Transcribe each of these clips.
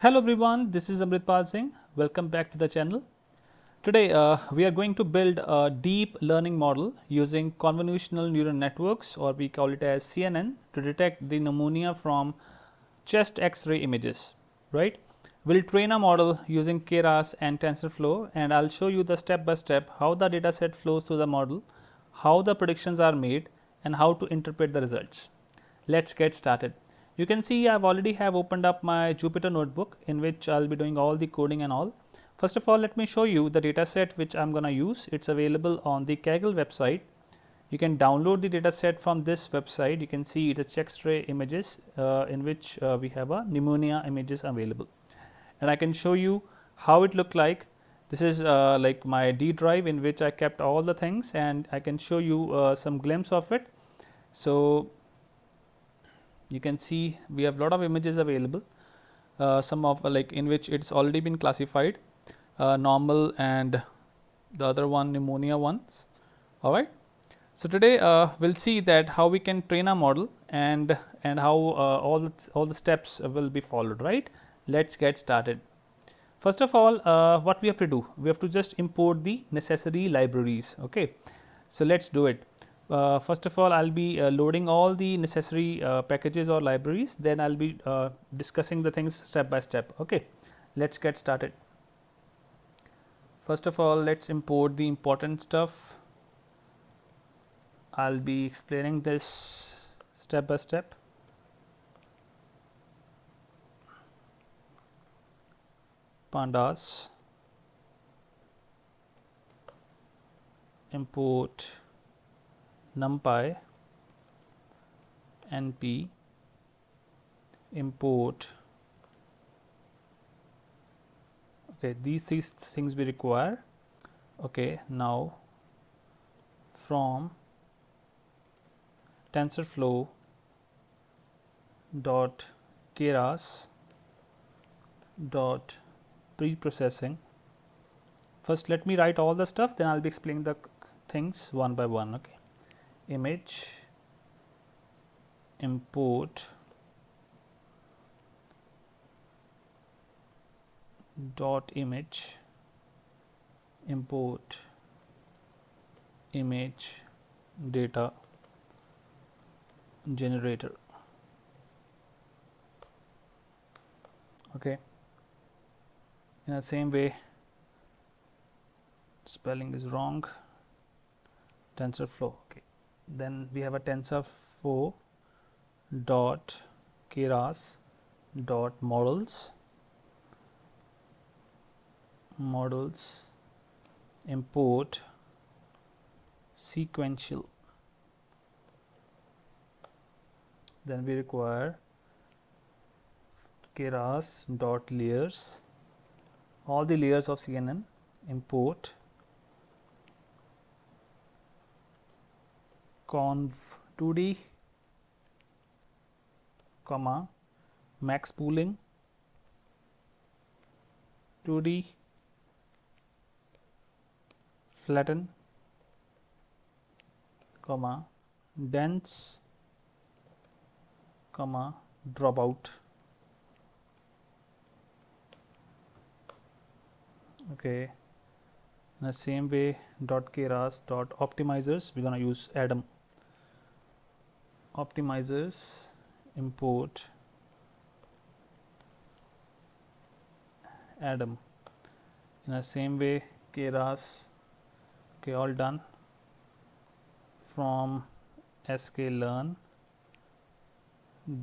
Hello everyone, this is Amritpal Singh. Welcome back to the channel. Today we are going to build a deep learning model using convolutional neural networks, or we call it as CNN, to detect the pneumonia from chest X-ray images. Right? We'll train a model using Keras and TensorFlow, and I'll show you the step by step how the dataset flows through the model, how the predictions are made, and how to interpret the results. Let's get started. You can see I've already have opened up my Jupyter notebook in which I'll be doing all the coding and all. First of all, let me show you the dataset which I'm going to use. It's available on the Kaggle website. You can download the dataset from this website. You can see it's X-ray images in which we have a pneumonia images available, and I can show you how it looked like. This is like my D drive in which I kept all the things, and I can show you some glimpse of it. So you can see we have a lot of images available, some of like in which it's already been classified, normal and the other one pneumonia ones. All right. So today we'll see that how we can train a model and how all the steps will be followed. Right. Let's get started. First of all, what we have to do, we have to just import the necessary libraries. Okay. So let's do it. First of all, I'll be loading all the necessary packages or libraries, then I'll be discussing the things step by step. Okay, let's get started. First of all, let's import the important stuff. I'll be explaining this step by step. Pandas, import numpy, np, import. Okay, these things we require. Okay, now from TensorFlow dot Keras dot preprocessing. First, let me write all the stuff, then I'll be explaining the things one by one. Okay. Image, import dot image, import image data generator. Okay. In the same way, spelling is wrong. TensorFlow. Okay. Then we have a TensorFlow dot Keras dot models, import sequential. Then we require Keras dot layers, all the layers of CNN, import conv 2D, comma max pooling 2D, flatten, comma dense, comma dropout. Okay. In the same way, dot Keras dot optimizers, we're gonna use Adam. Optimizers, import Adam. In the same way, Keras. Okay, all done. From sklearn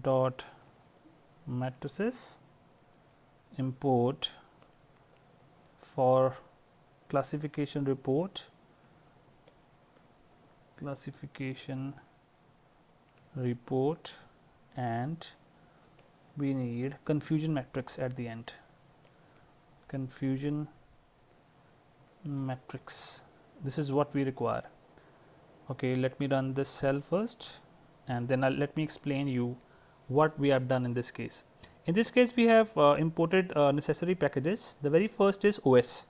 dot matrices, import for classification report, and we need confusion matrix at the end. Confusion matrix, this is what we require. Okay, let me run this cell first, and then let me explain you what we have done in this case. In this case, we have imported necessary packages. The very first is OS.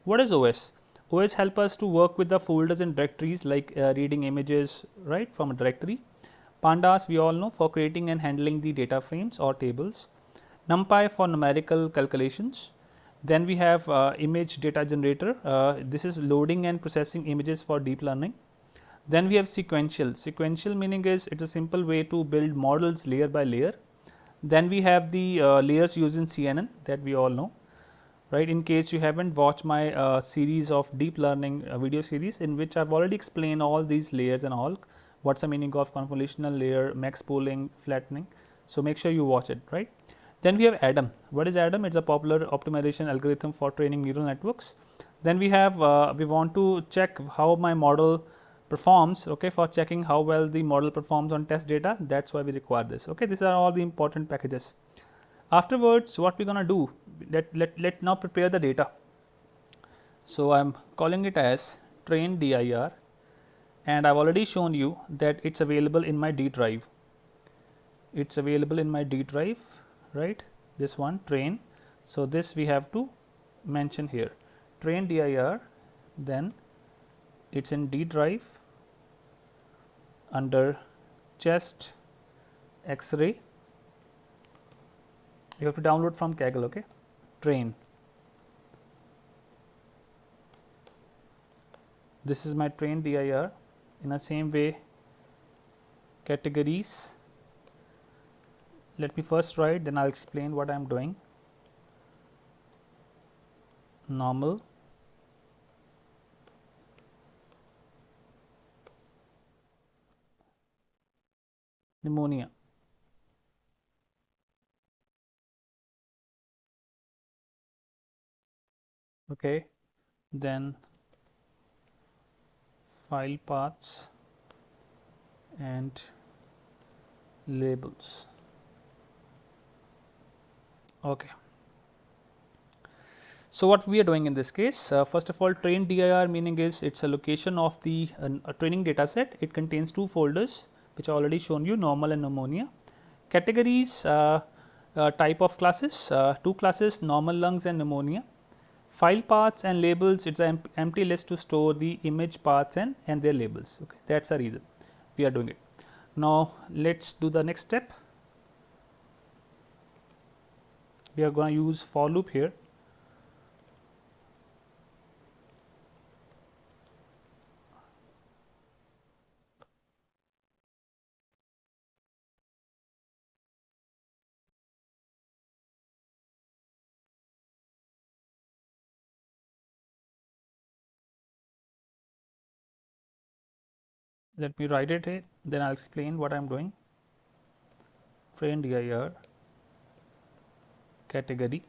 What is OS? OS help us to work with the folders and directories, like reading images right from a directory. Pandas we all know for creating and handling the data frames or tables. NumPy for numerical calculations. Then we have image data generator. This is loading and processing images for deep learning. Then we have sequential. Sequential meaning is it's a simple way to build models layer by layer. Then we have the layers used in CNN that we all know, right? In case you haven't watched my series of deep learning video series in which I've already explained all these layers and all, what's the meaning of convolutional layer, max pooling, flattening. So make sure you watch it, right? Then we have ADAM. What is ADAM? It's a popular optimization algorithm for training neural networks. Then we have we want to check how my model performs, okay, for checking how well the model performs on test data. That's why we require this. Okay, these are all the important packages. Afterwards, what we're going to do, let now prepare the data. So I'm calling it as train dir, and I've already shown you that it's available in my D drive. It's available in my D drive, right? This one, train. So this we have to mention here, train dir, then it's in D drive under chest X-ray. You have to download from Kaggle, okay? Train. This is my train dir. In the same way, categories. Let me first write, then I'll explain what I'm doing. Normal, pneumonia. Okay, then file paths and labels. Okay. So what we are doing in this case, first of all, train dir meaning is it's a location of the training data set. It contains two folders which I already shown you, normal and pneumonia. Categories, type of classes, two classes, normal lungs and pneumonia. File paths and labels, it's an empty list to store the image paths and their labels. Okay, that's the reason we are doing it. Now let's do the next step. We are going to use for loop here. Let me write it here, then I'll explain what I'm doing. Train dir category,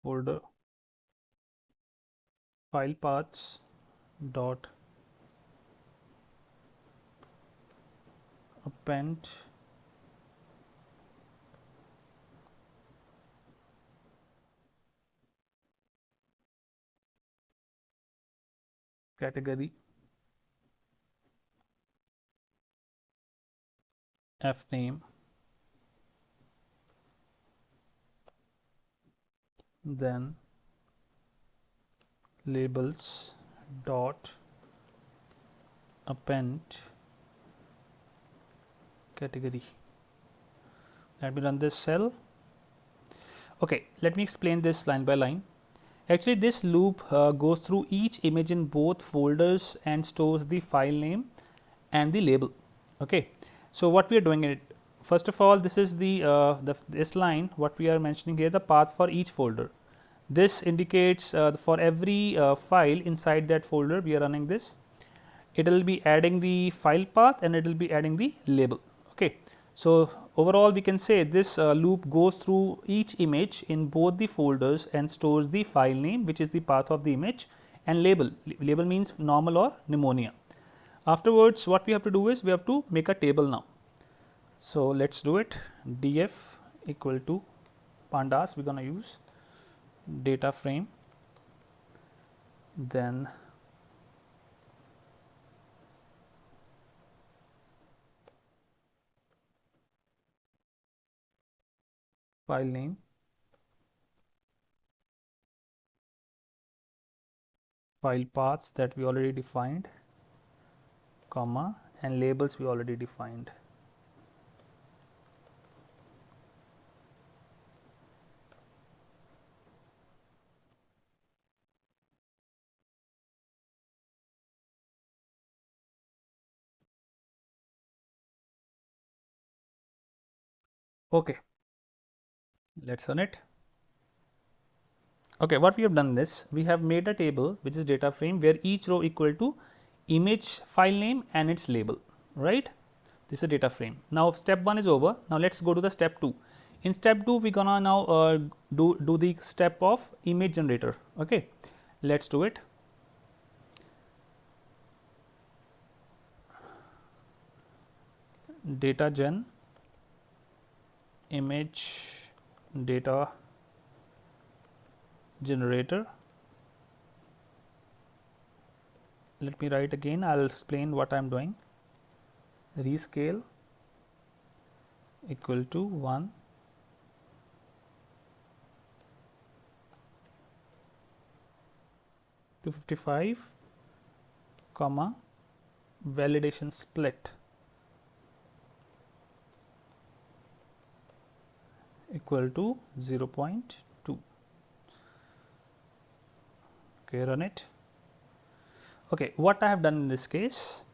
folder, file paths dot append category fname, then labels dot append category. Let me run this cell. Okay, let me explain this line by line. Actually, this loop goes through each image in both folders and stores the file name and the label. Okay, so what we are doing it, first of all, this is this line what we are mentioning here, the path for each folder. This indicates for every file inside that folder we are running this. It will be adding the file path and it will be adding the label. Okay, so overall we can say this loop goes through each image in both the folders and stores the file name, which is the path of the image, and label. Label means normal or pneumonia. Afterwards, what we have to do is we have to make a table now. So let's do it. Df equal to pandas, we're going to use data frame then file name, file paths that we already defined, comma, and labels we already defined. Okay, let's run it. Okay, what we have done is we have made a table which is data frame where each row equal to image file name and its label, right? This is a data frame. Now step 1 is over. Now let's go to the step 2. In step 2 we gonna now do the step of image generator. Okay, let's do it. Data gen image data generator. Let me write again. I'll explain what I'm doing. Rescale equal to 1 to 55, comma, validation split equal to 0.2. Okay, run it. Okay, what I have done in this case?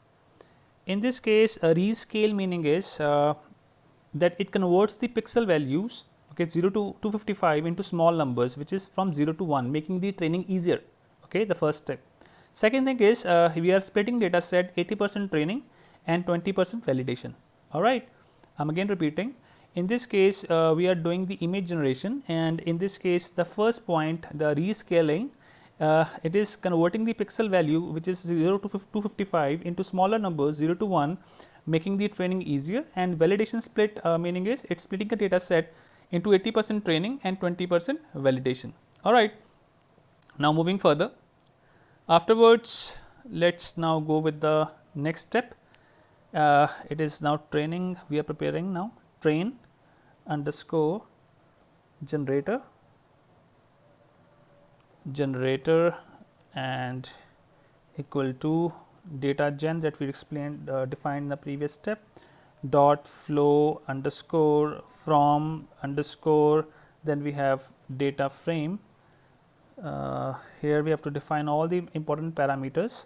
In this case, a rescale meaning is that it converts the pixel values, okay, 0 to 255 into small numbers, which is from 0 to 1, making the training easier. Okay, the first step. Second thing is we are splitting data set 80% training and 20% validation. All right, I'm again repeating. In this case, we are doing the image generation, and in this case, the first point, the rescaling, it is converting the pixel value which is 0 to 255 into smaller numbers 0 to 1, making the training easier. And validation split meaning is it's splitting the data set into 80% training and 20% validation. All right, now moving further. Afterwards, let's now go with the next step. It is now training. We are preparing now train underscore generator and equal to data gen that we explained defined in the previous step, dot flow underscore from underscore, then we have data frame. Here we have to define all the important parameters.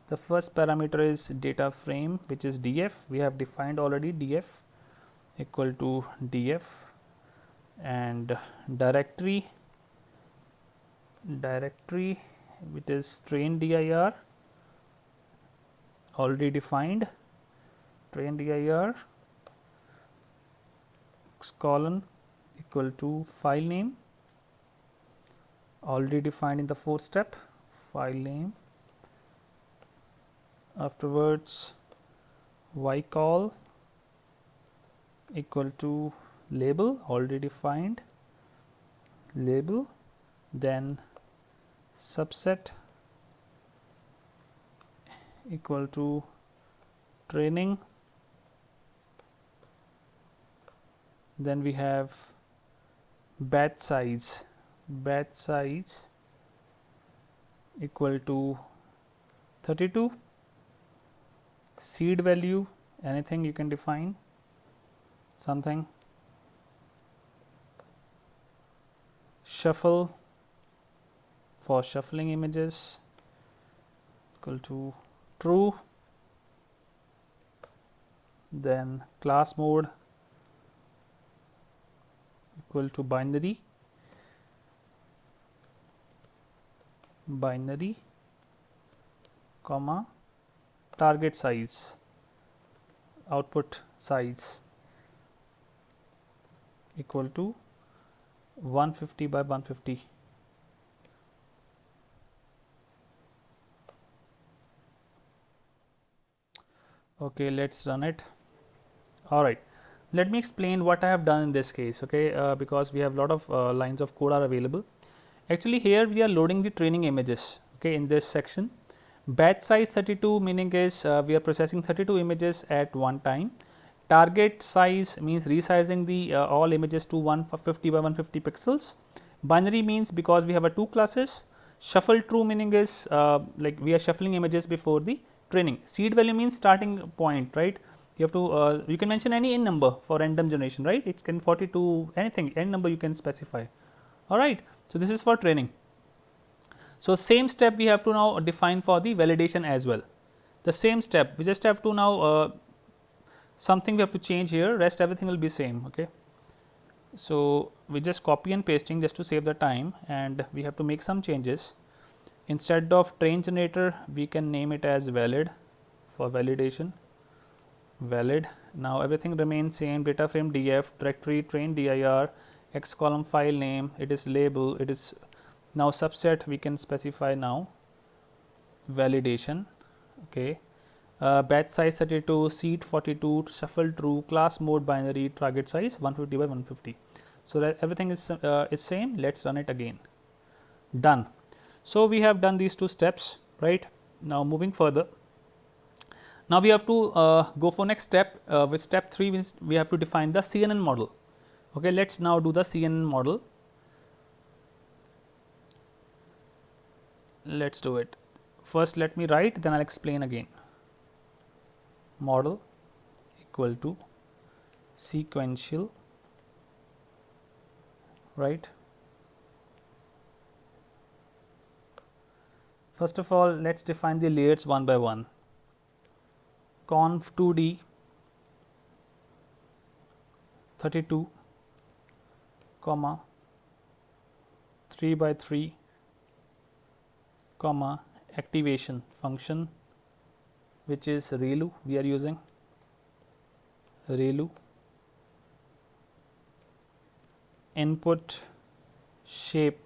The first parameter is data frame, which is df. We have defined already df equal to df, and directory which is train dir, already defined, train dir colon equal to file name, already defined in the fourth step, file name. Afterwards, ycall equal to label, already defined, label, then subset equal to training, then we have batch size equal to 32, seed value, anything you can define, something, shuffle for shuffling images equal to true, then class mode equal to binary, comma, target size, output size equal to 150 by 150. Okay, let's run it. All right, let me explain what I have done in this case. Okay, because we have a lot of lines of code are available. Actually, here we are loading the training images. okay, in this section. Batch size 32 meaning is we are processing 32 images at one time. Target size means resizing the all images to 150 by 150 pixels. Binary means because we have a two classes. Shuffle true meaning is like we are shuffling images before the training. Seed value means starting point, right? You have to you can mention any n number for random generation, right? It can 42 anything, n number you can specify. All right. So this is for training. So same step we have to now define for the validation as well. The same step we just have to now something we have to change here. Rest everything will be same. Okay. So we just copy and pasting just to save the time, and we have to make some changes. Instead of train generator, we can name it as valid for validation. Valid. Now everything remains same. Data frame df, directory train dir, x column file name. It is label. It is now subset. We can specify now validation. Okay. Batch size 32, seed 42, shuffle true, class mode binary, target size 150 by 150. So that everything is same. Let's run it again. Done. So we have done these two steps, right? Now moving further. Now we have to go for next step. With step 3, we have to define the CNN model. Okay, let's now do the CNN model. Let's do it. First, let me write, then I'll explain again. Model equal to sequential, right? First of all, let's define the layers one by one. Conv 2D 32, comma 3 by 3, comma activation function, which is ReLU. We are using ReLU. Input shape,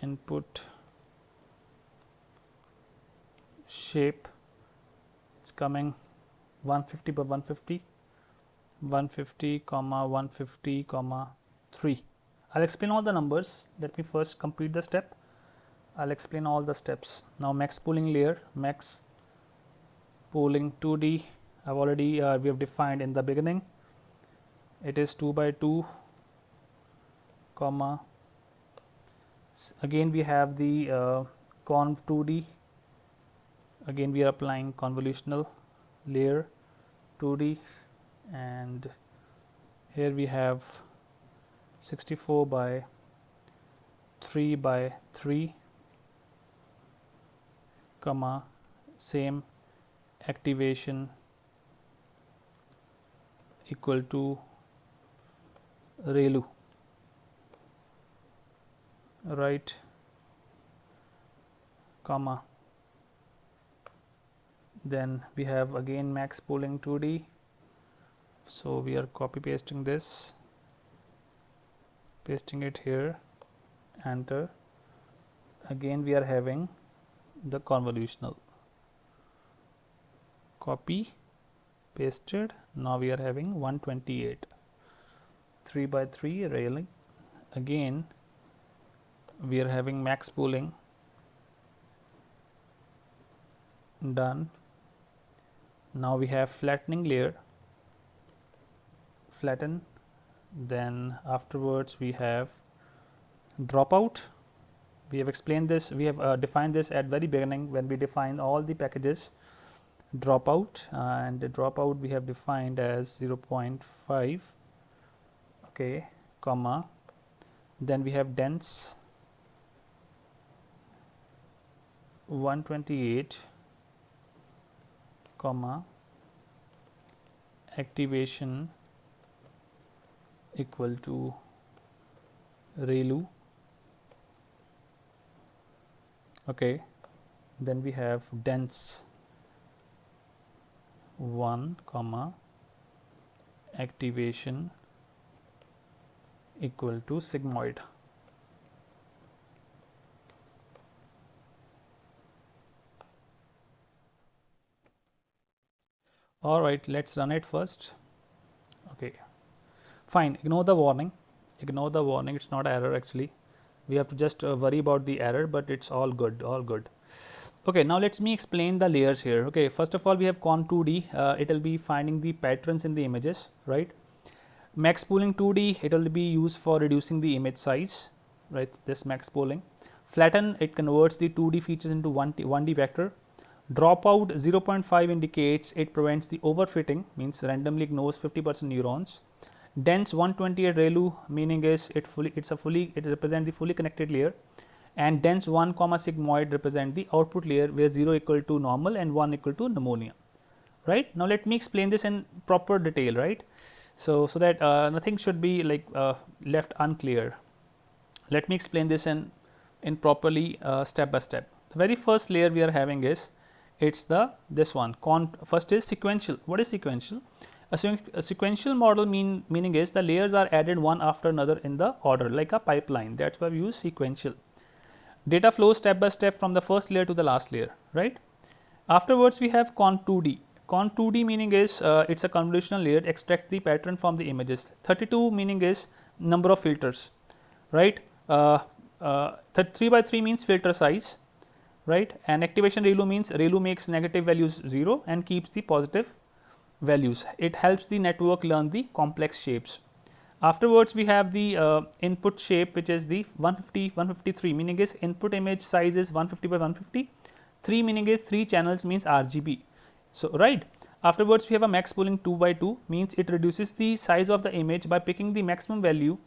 input shape is coming 150 by 150, 150 comma 150 comma 3. I'll explain all the numbers. Let me first complete the step. I'll explain all the steps. Now max pooling layer, max pooling 2D. I've already we have defined in the beginning. It is 2 by 2, comma. Again we have the conv 2D. Again we are applying convolutional layer 2D, and here we have 64 by 3 by 3, comma same activation equal to ReLU, right, comma. Then we have again max pooling 2D. So we are copy pasting this, pasting it here, enter. Again we are having the convolutional, copy pasted. Now we are having 128, 3 by 3 railing. Again we are having max pooling, done. Now we have flattening layer, flatten. Then afterwards we have dropout. We have explained this, we have defined this at very beginning when we define all the packages. Dropout, and the dropout we have defined as 0.5, okay, comma. Then we have dense 128, comma activation equal to ReLU, okay. Then we have dense 1, comma activation equal to sigmoid. All right, let's run it first. Okay, fine. Ignore the warning. Ignore the warning. It's not error actually. We have to just worry about the error, but it's all good, all good. Okay, now let me explain the layers here. Okay, first of all, we have con 2D. It will be finding the patterns in the images, right? Max pooling 2D, it will be used for reducing the image size, right? This max pooling. Flatten, it converts the 2D features into 1D vector. Dropout 0.5 indicates it prevents the overfitting, means randomly ignores 50% neurons. Dense 128 ReLU, meaning is it represents the fully connected layer, and dense 1 comma sigmoid represent the output layer where 0 equal to normal and 1 equal to pneumonia. Right now, let me explain this in proper detail, right? So that nothing should be like left unclear. Let me explain this in properly step by step. The very first layer we are having is this one. First is sequential. What is sequential? A sequential model meaning is the layers are added one after another in the order like a pipeline. That's why we use sequential. Data flows step by step from the first layer to the last layer, right? Afterwards, we have con 2D. Con 2D meaning is it's a convolutional layer, extract the pattern from the images. 32 meaning is number of filters, right? 3 by 3 means filter size, right? And activation ReLU means ReLU makes negative values 0 and keeps the positive values. It helps the network learn the complex shapes. Afterwards, we have the input shape, which is the 153, meaning is input image size is 150 by 150. 3 meaning is 3 channels means RGB. So, right. Afterwards, we have a max pooling 2 by 2 means it reduces the size of the image by picking the maximum value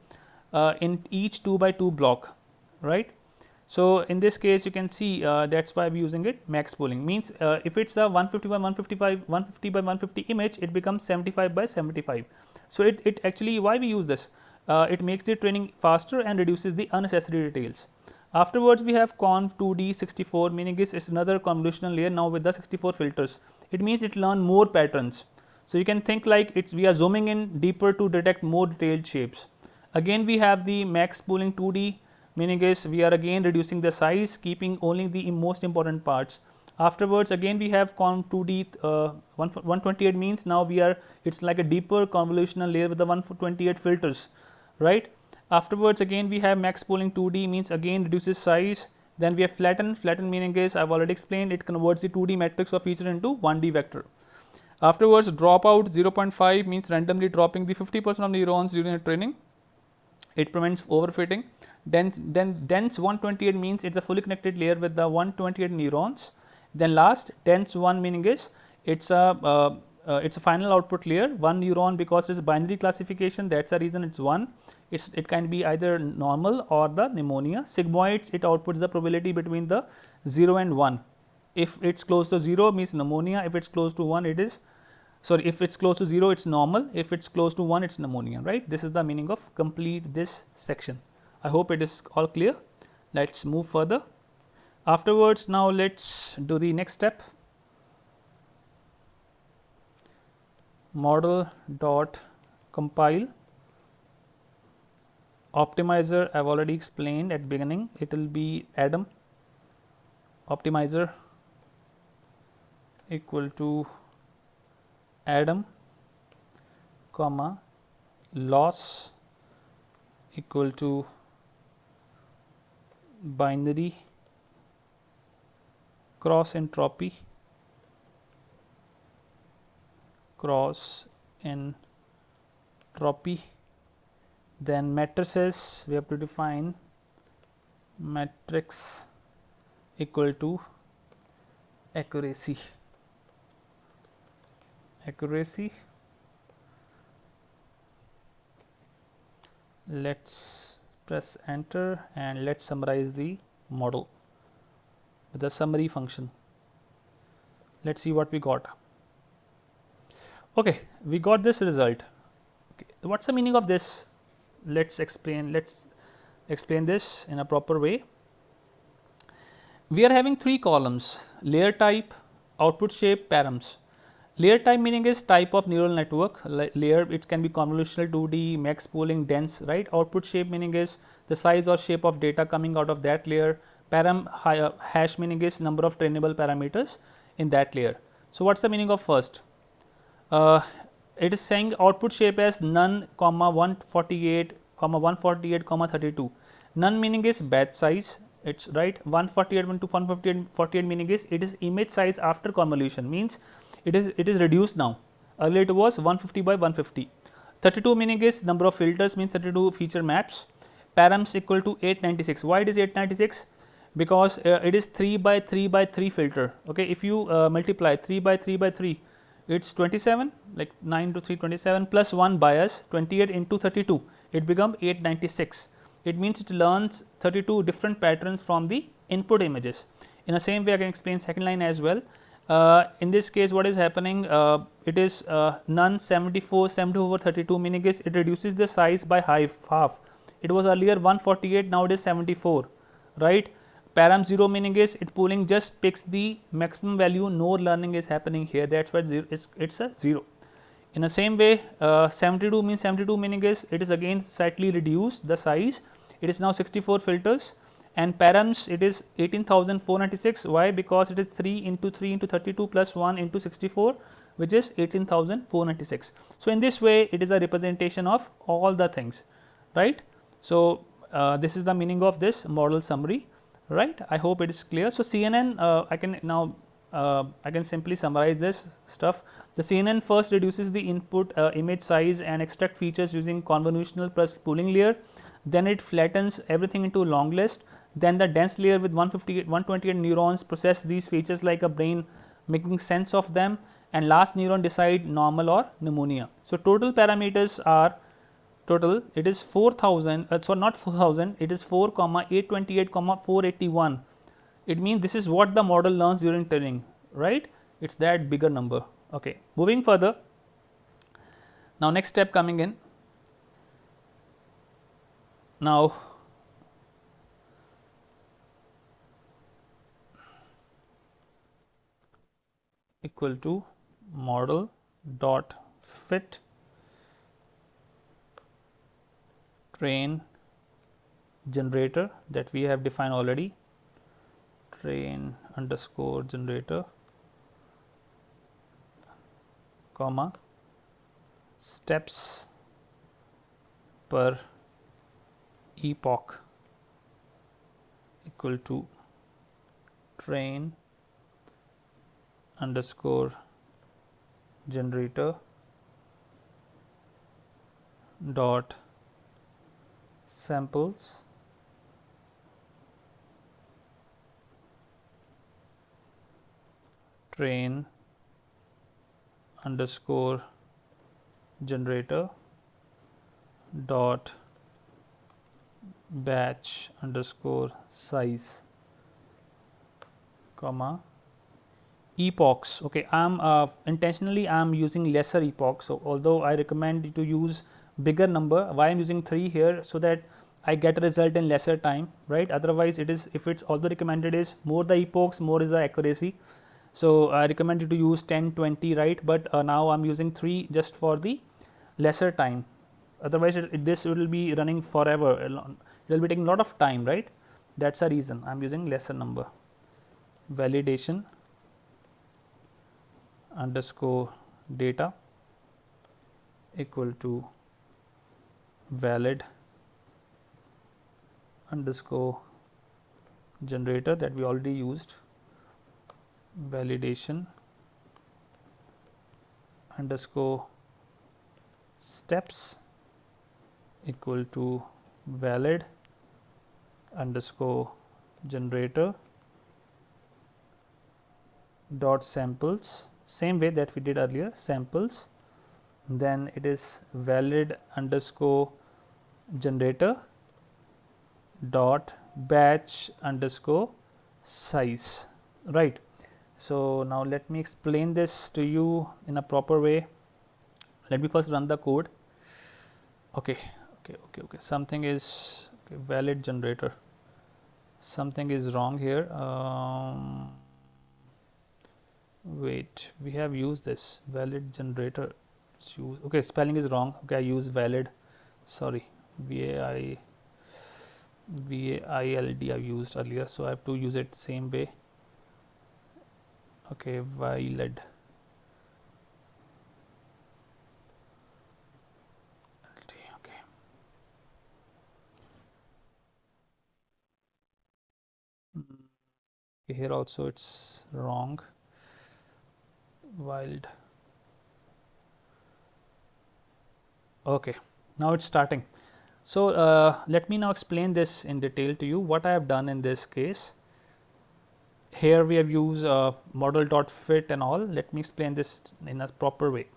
in each 2 by 2 block, right. So, in this case you can see that is why we are using it. Max pooling means if it is a 150 by 155 150 by 150 image, it becomes 75 by 75. So, it actually why we use this, it makes the training faster and reduces the unnecessary details. Afterwards, we have con 2D 64, meaning is another convolutional layer now with the 64 filters. It means it learn more patterns. So, you can think like we are zooming in deeper to detect more detailed shapes. Again, we have the max pooling 2D, meaning is we are again reducing the size, keeping only the most important parts. Afterwards, again we have con 2D 128 means now it's like a deeper convolutional layer with the 128 filters, right. Afterwards, again we have max pooling 2D means again reduces size. Then we have flatten meaning is I have already explained, it converts the 2D matrix of feature into 1D vector. Afterwards, dropout 0.5 means randomly dropping the 50% of neurons during the training. It prevents overfitting. Then dense 128 means it's a fully connected layer with the 128 neurons. Then last dense 1 meaning is it's a final output layer, 1 neuron, because it's binary classification, that's the reason it's 1. It can be either normal or the pneumonia. Sigmoids, it outputs the probability between the 0 and 1. If it's close to 0 means pneumonia, if it's close to 1 it is, sorry, if it's close to 0 it's normal, if it's close to 1 it's pneumonia, right. This is the meaning of complete this section. I hope it is all clear. Let's move further. Afterwards, now let's do the next step. Model dot compile. Optimizer I have already explained at beginning, it will be Adam optimizer equal to Adam comma loss equal to binary cross entropy then matrices we have to define matrix equal to accuracy let's press enter and let's summarize the model with the summary function. Let's see what we got. Okay, we got this result. Okay, what's the meaning of this? Let's explain this in a proper way. We are having 3 columns: layer type, output shape, params. Layer type meaning is type of neural network. Layer, it can be convolutional 2D, max pooling, dense, right. Output shape meaning is the size or shape of data coming out of that layer. Param hash meaning is number of trainable parameters in that layer. So, what's the meaning of first? It is saying output shape as none, 148, 148, 32. None meaning is batch size, it's right. 148 into 148 meaning is it is image size after convolution, means it is reduced now. Earlier it was 150 by 150. 32 meaning is number of filters, means 32 feature maps. Params equal to 896. Why it is 896? Because it is 3 by 3 by 3 filter. Okay, if you multiply 3 by 3 by 3, it's 27, like 9 to 3 27 plus 1 bias, 28 into 32, it become 896. It means it learns 32 different patterns from the input images. In the same way I can explain second line as well. In this case what is happening, it is none 74 over 32, meaning is it reduces the size by half. It was earlier 148, now it is 74, right. Param 0 meaning is it pooling just picks the maximum value, no learning is happening here, that's why it's a 0. In the same way 72 means 72 meaning is it is again slightly reduced the size, it is now 64 filters, and params it is 18,496. Why? Because it is 3 into 3 into 32 plus 1 into 64, which is 18,496. So in this way it is a representation of all the things, right. So this is the meaning of this model summary, right. I hope it is clear. So CNN I can now I can simply summarize this stuff. The CNN first reduces the input image size and extract features using convolutional plus pooling layer. Then it flattens everything into a long list. Then the dense layer with 128 neurons process these features like a brain, making sense of them. And last neuron decide normal or pneumonia. So total parameters are total. It is 4000. So not 4000. It is 4, 828, 481. It means this is what the model learns during training, right. It's that bigger number. Okay, moving further. Now next step coming in. Now equal to model dot fit train generator that we have defined already, train underscore generator comma steps per epoch equal to train underscore generator dot samples train underscore generator dot batch underscore size comma epochs. Okay, I am intentionally I am using lesser epochs. So although I recommend you to use bigger number, why I am using 3 here, so that I get a result in lesser time, right. Otherwise it is, if it's also recommended is more the epochs, more is the accuracy. So I recommend you to use 10, 20, right. But now I am using 3 just for the lesser time. Otherwise this will be running forever. It will be taking a lot of time, right. That's the reason I am using lesser number. Validation underscore data equal to valid underscore generator that we already used, validation underscore steps equal to valid underscore generator dot samples, same way that we did earlier, samples. Then it is valid underscore generator dot batch underscore size, right. So now let me explain this to you in a proper way. Let me first run the code. Okay, something is valid generator, something is wrong here. Wait, we have used this valid generator. Okay, spelling is wrong. Okay, I use valid, sorry, VAILD I used earlier, so I have to use it same way. Okay, valid. Okay, Here also it's wrong. Wild. Okay, now it's starting. So let me now explain this in detail to you. What I have done in this case, here we have used model.fit and all. Let me explain this in a proper way.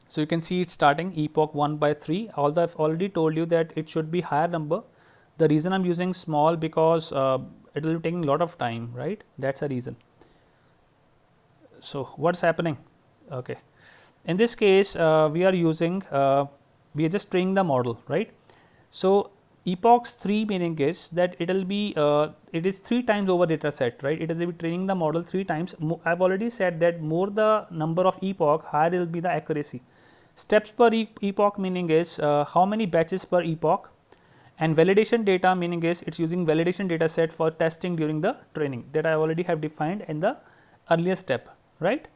So you can see it's starting epoch 1 by 3, although I've already told you that it should be higher number. The reason I'm using small because it will be taking a lot of time, right? That's a reason. So what's happening? Okay, in this case we are using we are just training the model, right? So epochs 3 meaning is that it will be it is 3 times over data set, right? It is be training the model 3 times. I've already said that more the number of epoch, higher will be the accuracy. Steps per epoch meaning is how many batches per epoch, and validation data meaning is it's using validation data set for testing during the training, that I already have defined in the earlier step, right?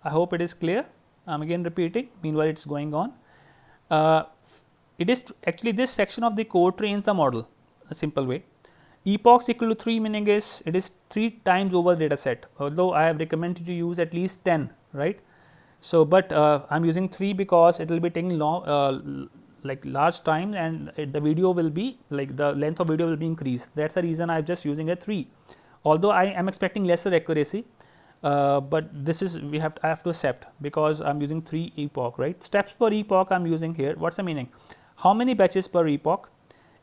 I hope it is clear. I'm again repeating, meanwhile it's going on. It is actually this section of the code trains the model a simple way. Epochs equal to 3 meaning is it is 3 times over data set, although I have recommended to use at least 10, right? So, but I'm using 3 because it will be taking long like large time, and the video will be like the length of video will be increased. That's the reason I'm just using a 3, although I am expecting lesser accuracy. But this is I have to accept because I'm using 3 epoch, right? Steps per epoch I'm using here. What's the meaning? How many batches per epoch,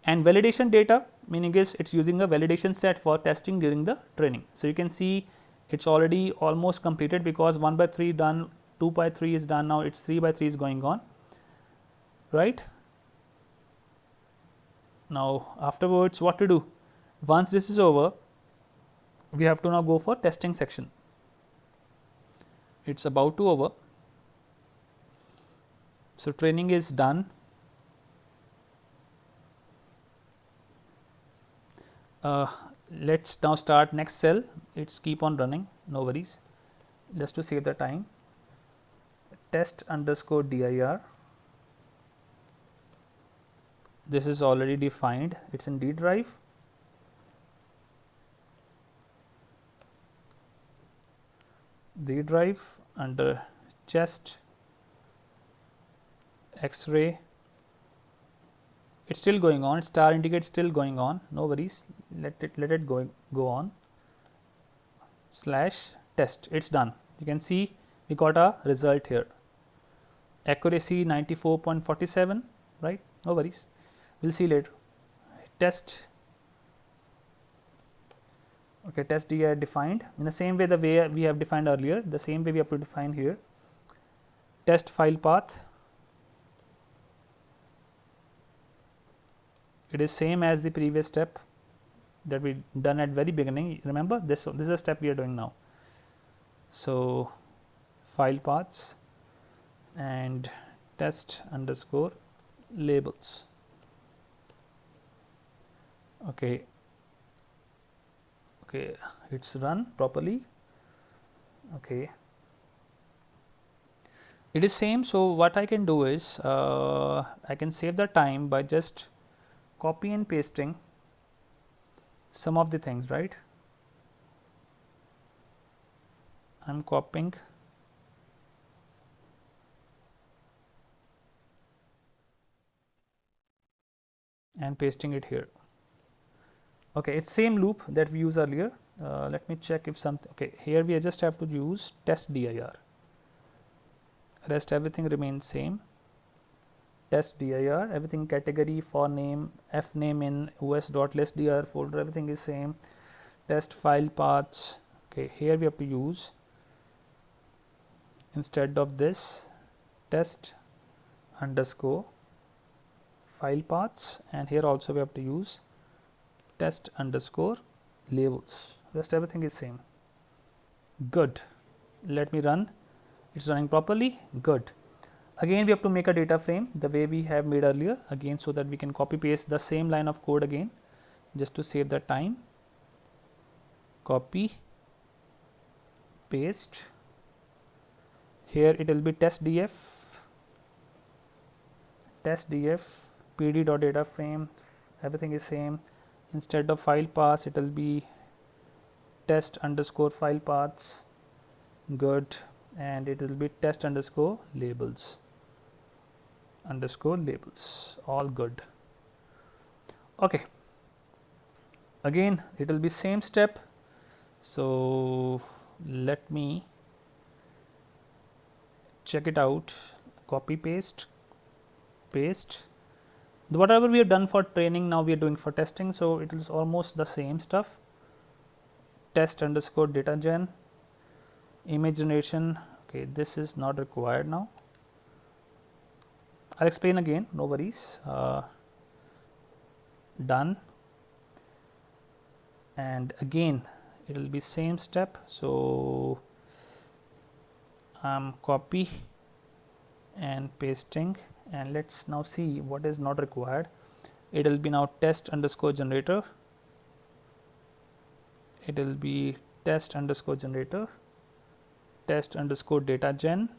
and validation data meaning is it's using a validation set for testing during the training. So you can see it's already almost completed because 1 by 3 done, 2 by 3 is done. Now it's 3 by 3 is going on, right? Now afterwards what to do? Once this is over, we have to now go for testing section. It's about to over. So training is done. Let's now start next cell. It's keep on running, no worries. Just to save the time, test underscore dir. This is already defined. It's in D drive. D drive under chest X-ray. It's still going on. Star indicates still going on. No worries. Let it go on. Slash test. It's done. You can see we got a result here. Accuracy 94.47. Right? No worries. We'll see later. Test. Okay, test dir defined in the same way the way we have defined earlier. The same way we have to define here. Test file path. It is same as the previous step that we done at very beginning. Remember this is a step we are doing now. So file paths and test underscore labels. Okay, it's run properly. Okay, it is same. So what I can do is I can save the time by just copy and pasting some of the things, right? I'm copying and pasting it here. Okay, it's same loop that we used earlier. Let me check if something. Okay, here we just have to use test dir. Rest everything remains same. Test dir, everything category, for name, f name in os.list dir folder, everything is same. Test file paths. Okay, here we have to use, instead of this, test underscore file paths, and here also we have to use test underscore labels. Rest everything is same. Good. Let me run. It's running properly. Good. Again we have to make a data frame the way we have made earlier, again, so that we can copy paste the same line of code again, just to save the time. Copy, paste. Here it will be test df pd.data frame, everything is same. instead of file paths it will be test underscore file paths. Good. And it will be test underscore labels, all good. Okay, again it will be same step, so let me check it out. Copy, paste. Whatever we have done for training, now we are doing for testing, so it is almost the same stuff. Test underscore data gen, image generation. Okay, this is not required now. I'll explain again, no worries. Done. And again it will be same step, so I'm copy and pasting, and let's now see what is not required. It will be now test underscore generator, it will be test underscore generator, test underscore data gen,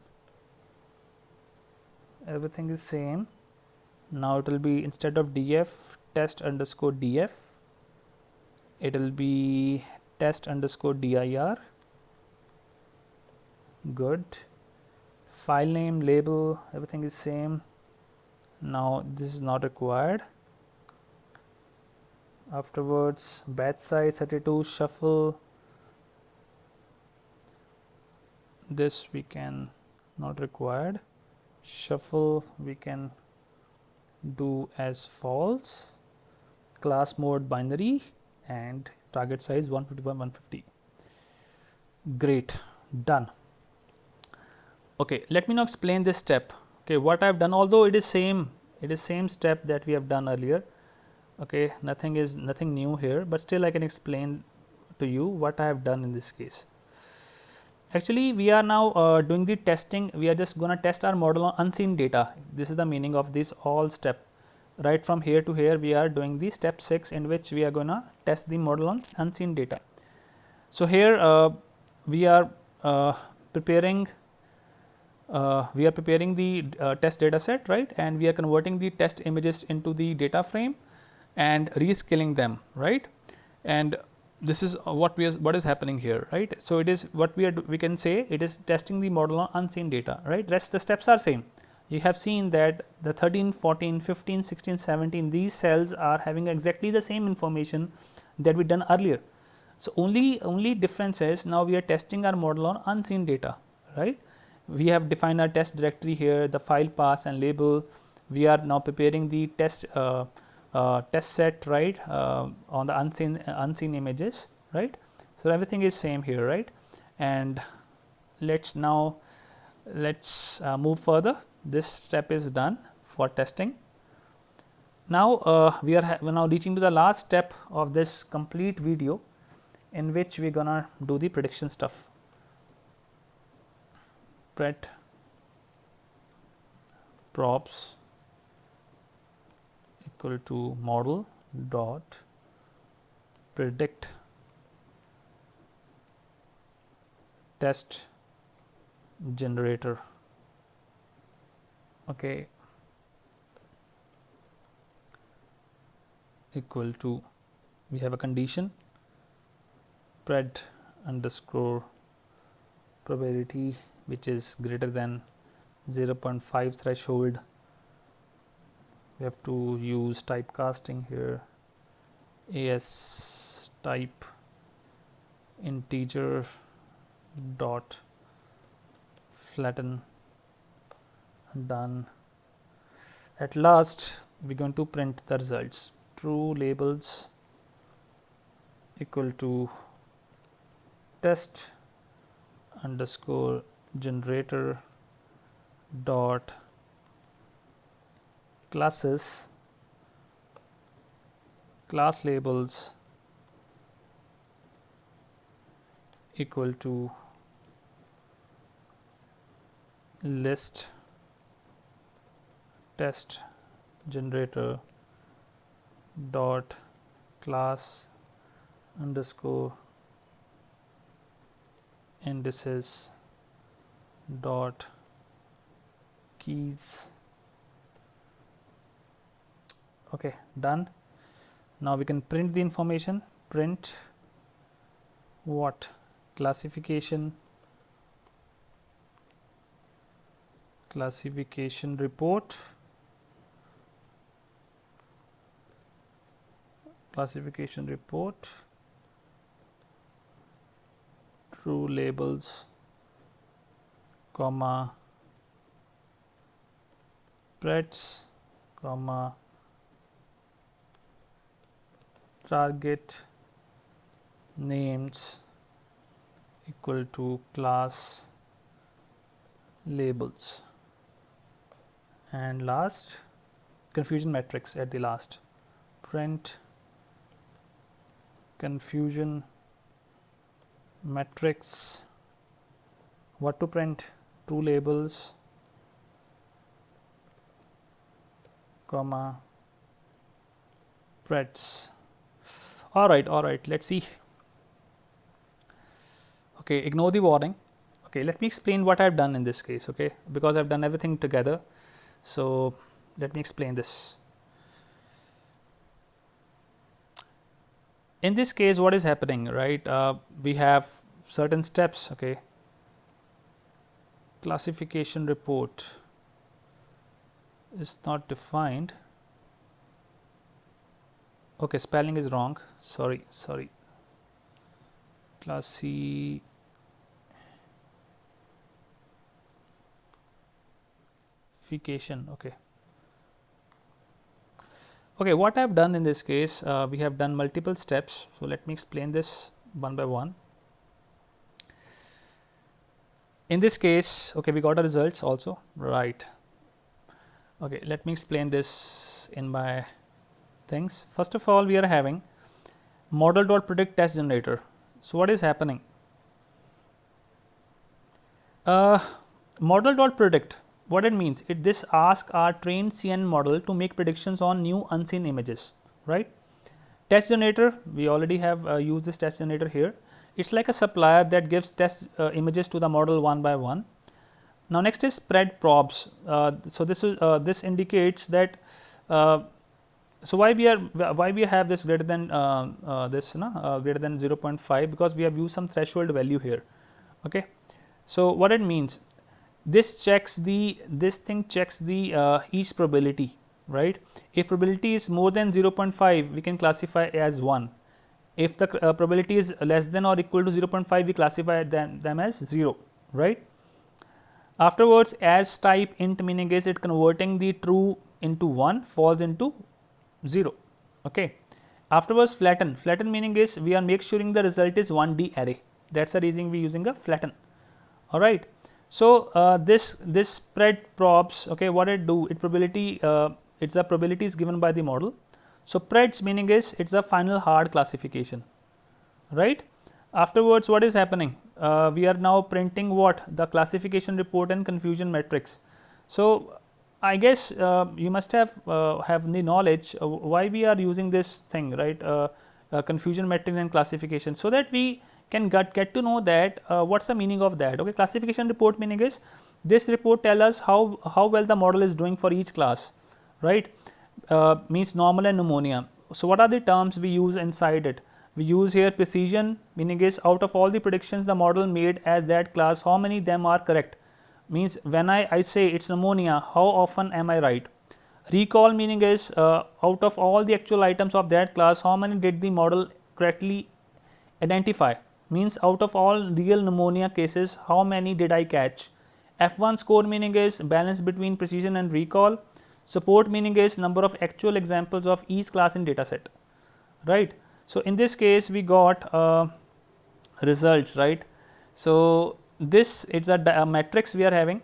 everything is same. Now it will be instead of df test underscore df, it will be test underscore dir. Good. File name, label, everything is same. Now this is not required. Afterwards batch size 32, shuffle, this we can not required. Shuffle we can do as false. Class mode binary, and target size 150 by 150. Great, done. Okay, let me now explain this step. Okay, what I have done, although it is same step that we have done earlier. Okay, nothing new here, but still I can explain to you what I have done in this case. Actually, we are now doing the testing. We are just going to test our model on unseen data. This is the meaning of this all step. Right from here to here, we are doing the step 6, in which we are going to test the model on unseen data. So here we are preparing the test data set, right, and we are converting the test images into the data frame and rescaling them, right, and this is what is happening here, right. So it is what we can say it is testing the model on unseen data, right. Rest the steps are same. You have seen that the 13, 14, 15, 16, 17, these cells are having exactly the same information that we done earlier. So only difference is now we are testing our model on unseen data, right. We have defined our test directory here, the file paths and label. We are now preparing the test set, right, on the unseen images, right. So everything is same here, right. And let's move further. This step is done for testing. Now we're now reaching to the last step of this complete video, in which we're gonna do the prediction stuff. Pret props equal to model dot predict test generator. Okay, equal to, we have a condition, pred underscore probability, which is greater than 0.5 threshold. We have to use typecasting here, as type integer dot flatten. Done. At last we're going to print the results. True labels equal to test underscore generator dot classes class labels equal to list test generator dot class underscore indices dot keys. Okay, done. Now we can print the information, print what? Classification report, true labels, comma, preds, comma, target names equal to class labels, and last confusion matrix at the last, print confusion matrix. What to print? True labels, comma, preds. All right, let's see. Okay, ignore the warning. Okay, let me explain what I've done in this case. Okay, because I've done everything together, so let me explain this. In this case, what is happening, right? We have certain steps. Okay, classification report is not defined. Okay, spelling is wrong. Sorry. Classification. Okay, what I've done in this case, we have done multiple steps. So let me explain this one by one. In this case, okay, we got the results also, right? Okay, let me explain this in my things. First of all, we are having model.predict test generator. So what is happening? Model.predict, what it means, this asks our trained CNN model to make predictions on new unseen images, right? Test generator, we already have used this test generator here. It's like a supplier that gives test images to the model one by one. Now next is spread probes. So this indicates that so why we have this greater than greater than 0.5, because we have used some threshold value here. Okay, so what it means, this thing checks the each probability, right? If probability is more than 0.5, we can classify as 1. If the probability is less than or equal to 0.5, we classify them as 0, right? Afterwards, as type int, meaning is it converting the true into 1, false into 0. Okay. Afterwards, flatten meaning is we are make sure the result is 1D array. That's the reason we using a flatten. All right. So this spread probes, okay, what it do, it probability, it's a probability is given by the model. So preds meaning is it's a final hard classification, right? Afterwards, what is happening? We are now printing what? The classification report and confusion matrix. So I guess you must have the knowledge why we are using this thing, right? Confusion matrix and classification, so that we can get to know that what's the meaning of that. Okay, classification report meaning is this report tell us how well the model is doing for each class, right? Means normal and pneumonia. So what are the terms we use inside it? We use here precision, meaning is out of all the predictions the model made as that class, how many them are correct. Means when I say it's pneumonia, how often am I right? Recall meaning is out of all the actual items of that class, how many did the model correctly identify? Means out of all real pneumonia cases, how many did I catch? F1 score meaning is balance between precision and recall. Support meaning is number of actual examples of each class in dataset, right? So in this case we got results, right? So this it's a matrix we are having.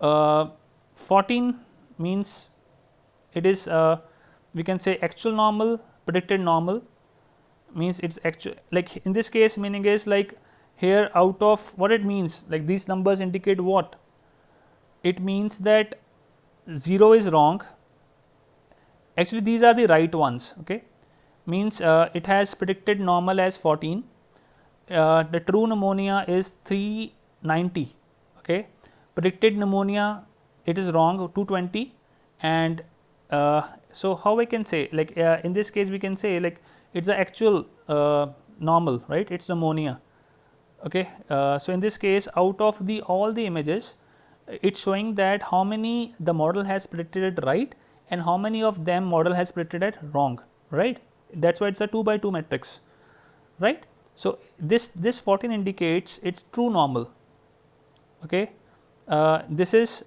14 means it is we can say actual normal, predicted normal, means it's actual, like in this case meaning is like here out of what it means, like these numbers indicate what? It means that 0 is wrong, actually these are the right ones. Okay, means it has predicted normal as 14, the true pneumonia is 390. Okay, predicted pneumonia it is wrong 220, and So how I can say, like in this case we can say like it's the actual normal, right? It's pneumonia. Okay, so in this case, out of the all the images, it's showing that how many the model has predicted right and how many of them model has predicted wrong, right? That's why it's a 2 by 2 matrix, right? So this 14 indicates it's true normal. Okay, this is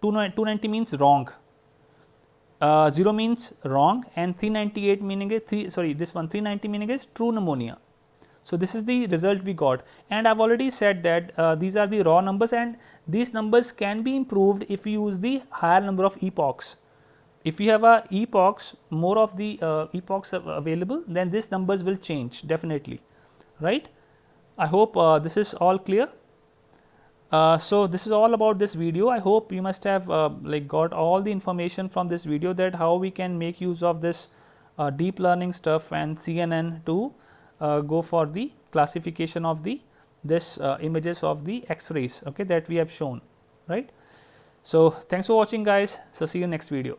290 means wrong, 0 means wrong, and 398 meaning is this one 390 meaning is true pneumonia. So this is the result we got, and I've already said that these are the raw numbers, and these numbers can be improved if you use the higher number of epochs. If you have a epochs, more of the epochs available, then these numbers will change definitely, right? I hope this is all clear. So this is all about this video. I hope you must have like got all the information from this video, that how we can make use of this deep learning stuff and CNN to go for the classification of the images of the X-rays, okay, that we have shown, right? So thanks for watching, guys. So see you next video.